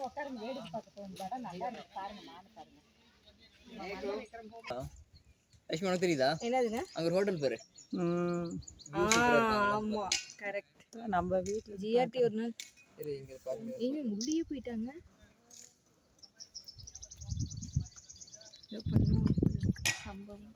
உட்காருங்க, வேடிக்கை பார்க்க போகும்போது நல்லா இருக்கு பாருங்க. நானும் பாருங்க. உனக்கு தெரியுதா? என்னதுங்க? அங்க ஒரு ஹோட்டல் பேரு. ஆமா கரெக்ட். நம்ம வீட்ல ஜிஆர்டி ஒரு நாள் இங்க பாருங்க. ஏங்க முள்ளியே போயிட்டாங்க. ஏதோ பண்ணுவோம் சம்பவம்.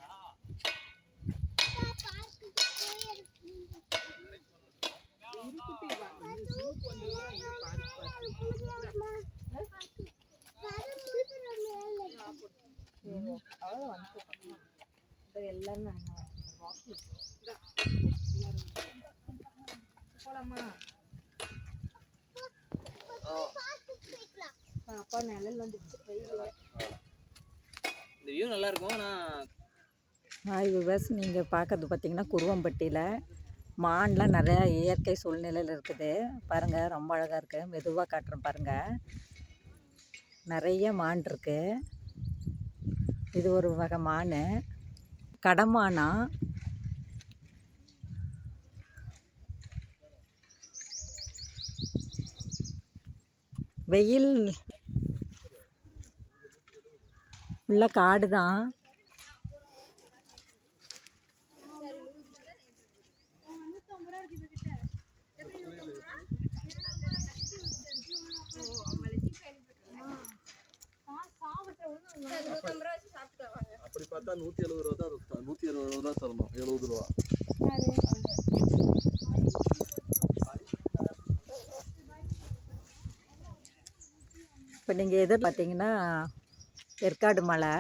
எல்லாரும் போலாமா? அப்பா நிழல் வந்துச்சு. இந்த வியூ நல்லா இருக்கும். ஹாய் விவர்ஸ், நீங்கள் பார்க்கறது பார்த்தீங்கன்னா குருவம்பட்டியில் மான்லாம் நிறையா இயற்கை சூழ்நிலையில் இருக்குது பாருங்கள். ரொம்ப அழகாக இருக்குது. மெதுவாக காட்டுறேன் பாருங்கள். நிறைய மான் இருக்குது. இது ஒரு வகை மான், கடமானா. வெயில் உள்ள காடு தான். அப்படி பார்த்தா 170 ரூபா தான். 120 ரூபா தரணும். 70 ரூபா. இப்போ நீங்கள் எது பார்த்தீங்கன்னா ஏற்காடு மலை.